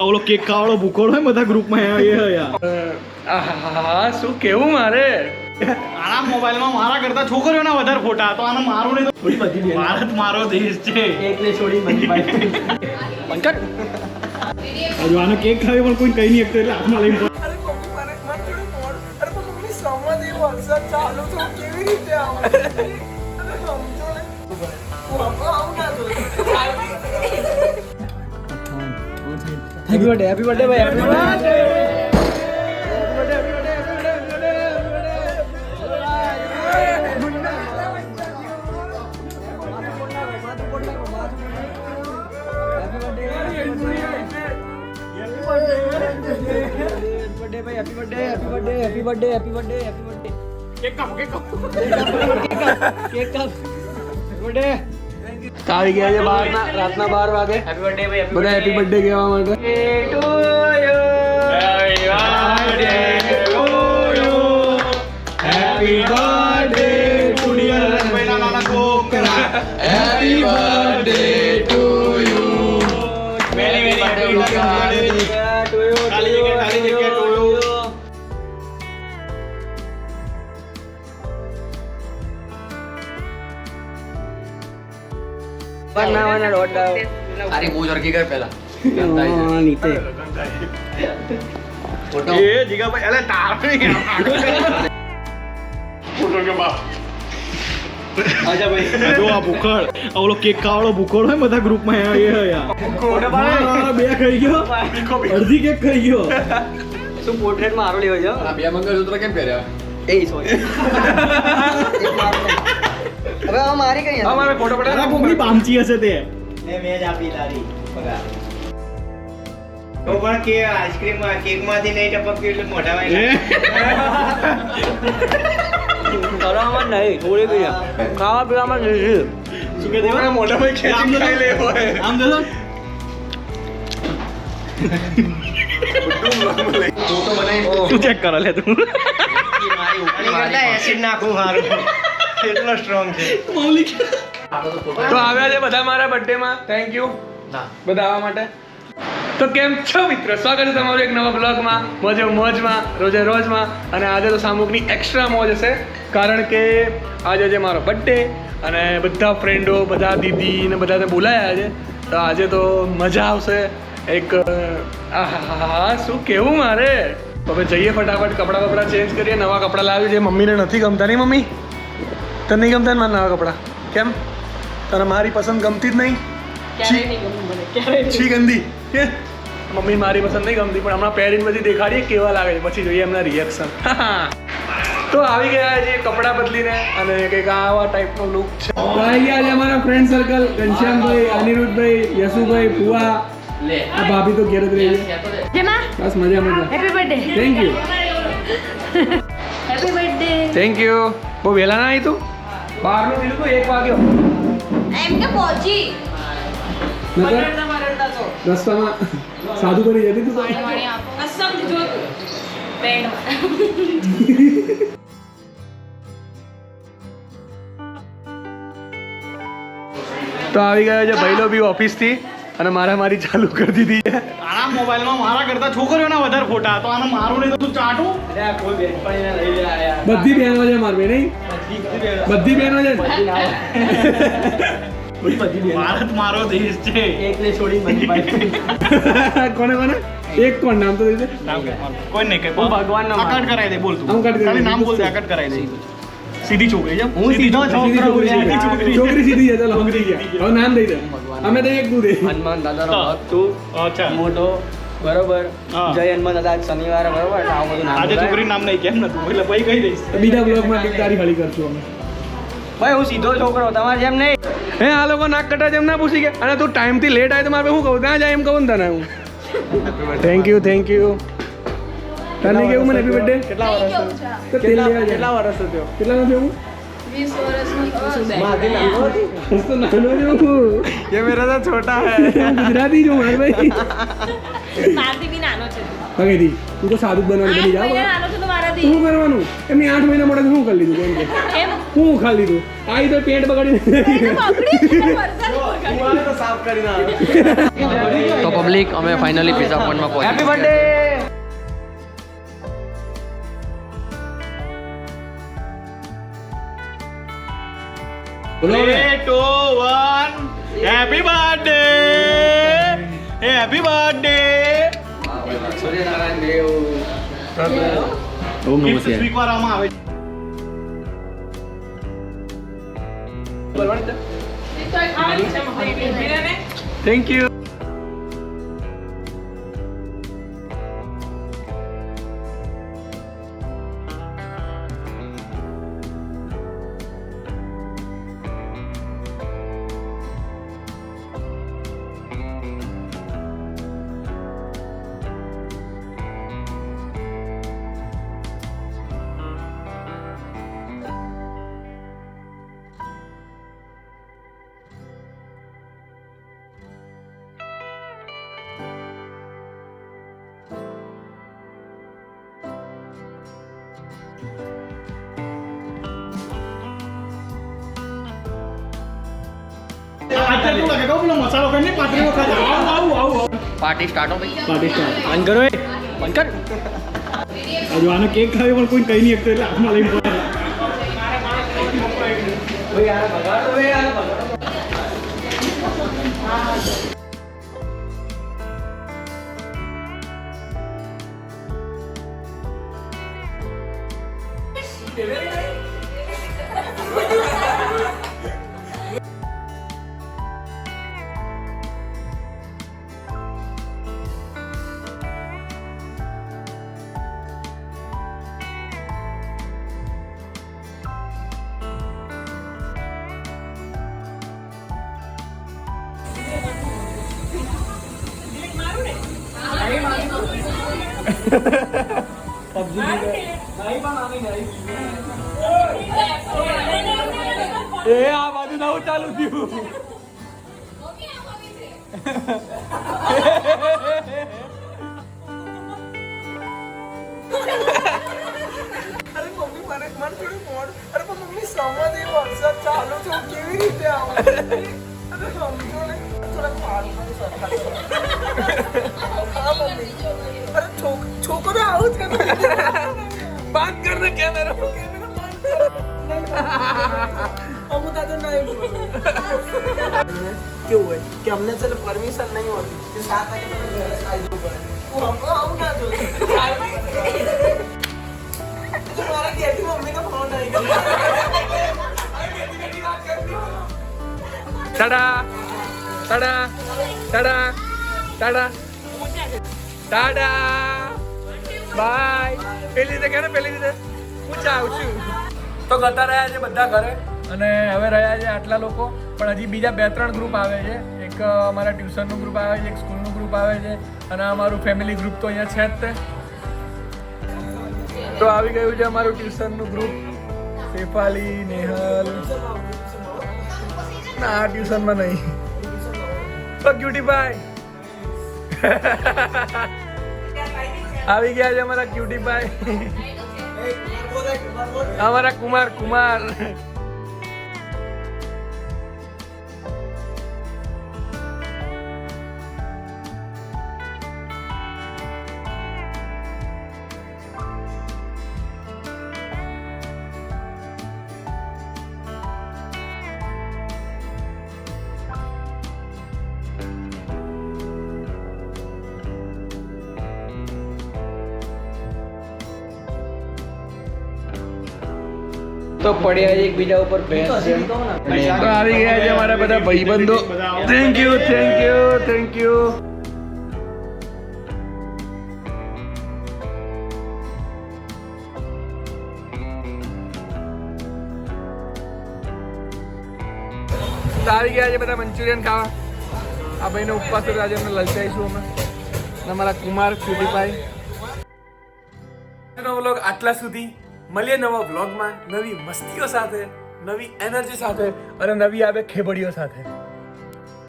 ઓલો કેક ખાવાળો ભૂખોડ હોય બધા ગ્રુપમાં એ યાર શું કેવું મારે આના મોબાઈલમાં મારા કરતા છોકરીઓના વધારે ફોટા તો આને મારું નહીં તો થોડી બધી ભારત મારો દેશ છે એકને છોડી બધી ભાઈ હજુ આનો કેક ખાવે પણ કોઈ કઈ નહીં શકતો એટલે હાથમાં લઈને હેપી બર્થડે ભાઈ હેપી બર્થડે આવી ગયા છે રાતના 12 વાગે બધા હેપી બર્થડે કહેવા માટે હેપી બર્થડે ટુ ડિયર રસભાઈના નાના છોકરા happy birthday to you very very happy birthday ખાલી જગ્યા ટુ યુ બનાવવાના રોટા અરે બહુ જરકી કર પહેલા નીચે એ જીગાભાઈ અલે તારે ફોટો કે બા આજા ભાઈ જો આ ભૂખડ ઓલો કેક ખાવાળો ભૂખડ હોય બધા ગ્રુપમાં એ યાર બે ખાઈ ગયો અડધી કેક ખાઈ ગયો શું પોર્ટ્રેટ માં આરો લેવો છે આ બે મંગળસૂત્ર કેમ પહેર્યા એ સોરી હવે આ મારી કઈ હા મારે ફોટો અરે કોકની બામચી હશે તે મેં જ આપી તારી પગાર તો પણ કે આઈસ્ક્રીમ કેકમાંથી નહીં ટપક્યું એટલે મોઢામાં કરવામાં નહીં થોડી કઈ ખાવા પીવામાં નહીં શું કે દેવા મોઢામાં ખેંચી ખાઈ લે હોય આમ દેજો ફોટો બનાવી તું ચેક કર લે તું આની કરતા એસિડ નાખું સારું એટલો સ્ટ્રોંગ છે મૌલિક તો આવ્યા છે બધા મારા બર્થડે માં થેન્ક યુ બધા આવવા માટે તો કેમ છો મિત્રો સ્વાગત છે તમારું એક નવા બ્લોગમાં મોજે મોજમાં રોજે રોજમાં અને આજે તો સામુકની એક્સ્ટ્રા મોજ હશે કારણ કે આજે છે મારો બર્થડે અને બધા ફ્રેન્ડો બધા દીદી ને બધાને બોલાયા છે તો આજે તો મજા આવશે એક શું કેવું મારે હવે જઈએ ફટાફટ કપડાં ચેન્જ કરીએ નવા કપડાં લાવ્યું છે મમ્મીને નથી ગમતા નહીં મમ્મી તને નહીં ગમતા ને મારા નવા કપડાં કેમ તને મારી પસંદ ગમતી જ નહીં છી ગંદી મમ્મી મારી પસંદ નહીં ગમતી પણ હમણાં પહેરીને બધી દેખાડીએ કેવા લાગે છે પછી જોઈએ એમના રિએક્શન તો આવી ગયા છે કપડાં બદલીને અને કંઈક આવા ટાઈપનો લુક છે આવી ગયા છે અમારા ફ્રેન્ડ સર્કલ ઘનશ્યામભાઈ અનિરુદ્ધભાઈ યશુભાઈ ફુવા આ ભાભી તો ઘેર જ રહી છે બસ મજા happy birthday thank you happy birthday thank you બહુ વહેલા ના આવી તું બહારનું દીધું તો 1 વાગ્યો એમ કે પહોંચી નકર રસ્તામાં સાધુ કરી જતી તું કસમ જો બેન્ડ તો આવી ગયો છે ભાઈલો બી ઓફિસથી અને મારી ચાલુ કરી દીધી છે આના મોબાઈલમાં મારા કરતા છોકરીઓના વધારે ફોટા તો આને મારું નહીં તો તું ચાટું બધી બહેનો છે માર બે નહીં બધી બહેનો છે ભારત મારો દેશ છે એકને છોડી બધી ભાઈ કોને કોને એક કોણ નામ તો દીધે કોઈ નહીં કઈ હું ભગવાનનો માનું. અકટ કરાવી દે બોલ તું આમ કટ કરાવી ખાલી દે. નામ બોલ દે અકટ કરાવી દે સીધી છોકરી છે હું સીધો સીધી છોકરો છોકરી છોકરી સીધી છે ચાલો સમજી ગયા હવે નામ દઈ દે અમે તો એક તું દે હનુમાન દાદાનો ભક્ત તું અચ્છા મોટો બરોબર હા. જય હનુમાન દાદા આજ શનિવારે બરોબર એટલે આવું બધું નામ આજે બોલાય. છોકરી નામ નહીં કેમ નતું એટલે ભાઈ કહી દઈશ બીજા બ્લોગમાં ટીક તારી હળી કરશું અમે ભાઈ હું સીધો છોકરો તમારે જેમ નહીં હે આ લોકો નાક કટા જેમ ના પૂછી ગયા અને તું ટાઈમથી લેટ આવે તો મારે શું કહું ત્યાં જાય એમ કહું ને તને હું થેન્ક યુ તને કેવું મને હેપી બર્થડે કેટલા વર્ષ તો તેલ લેવા જાય. કેટલા વર્ષ થયો કેટલાનો થયો હું 20 વર્ષનો થયો છે. બસ તો નાનો છું. ये मेरा तो छोटा है હું ગુજરાતી છું માર ભાઈ. મારાથી બી નાનો છે તું. ભગેથી તું તો સાદું જ બનવાનું બની 8 મહિના જા. નાનો છે તો મારાથી. શું કરવાનું એમની 8 મહિના મોડે શું કરી લીધું કેમ કે એમ હું ખાલી લીધું આઈ તો પેન્ટ બગાડી એને પકડી વરસાદ પકડી. तो साफ करना તો પબ્લિક અમે ફાઇનલી પિઝા પોઈન્ટમાં પહોંચી હેપી બર્થડે બોલો હવે. 3, 2, 1 happy birthday happy birthday Suryanarayana દેવ ઓમ નમઃ गिफ्ट શિવાય. સ્વીકારવામાં આવે થેન્ક યુ. પાર્ટી સ્ટાર્ટ હો ભાઈ પાર્ટી સ્ટાર્ટ. બંધ કરો એ બંધ કર હજુ આનો કેક ખાયો પણ કોઈ કઈ નહીં શકતો એટલે હાથમાં લઈને પડે. એ આ બાજુ નવું ચાલુ થયું. बात कर दे कैमरा क्यों है कि हमने चलो परमिशन नहीं होती कि 7 वागे तो मेरे साइड ऊपर वो हमको हम ना जो तुम्हारा कहती मम्मी का फोन आएगा टाटा टाटा टाटा टाटा टाटा બાય. પેલી રીતે કે ને પેલી રીતે પૂછા આવું છું. તો ગતા રહ્યા છે બધા ઘરે અને હવે રહ્યા છે આટલા લોકો, પણ હજી બીજા 2-3 ગ્રુપ આવે છે. એક અમારા ટ્યુશનનું ગ્રુપ આવે છે, એક સ્કૂલનું ગ્રુપ આવે છે અને અમારું ફેમિલી ગ્રુપ તો અહીંયા છે જ તે. તો આવી ગયું છે અમારું ટ્યુશનનું ગ્રુપ. શેફાલી, નેહલ ના ટ્યુશનમાં નહીં. તો ક્યુટીભાઈ આવી ગયા છે અમારા ક્યુટીભાઈ, અમારા કુમાર કુમાર. તો પડ્યા છે એકબીજા ઉપર ભેંસ જેમ. તો આવી ગયા છે અમારા બધા ભાઈબંધો. Thank you thank you thank you. તો આવી ગયા છે બધા મંચુરિયન ખાવા. આ ભાઈને ઉપવાસ હતો, આજે અમને લલચાઈશું અમે. અને અમારા કુમાર ક્યુટીભાઈ. વ્લોગ આટલા સુધી. મળીએ નવા વ્લોગમાં નવી મસ્તીઓ સાથે, નવી એનર્જી સાથે અને નવી આવે ખેબડીઓ સાથે.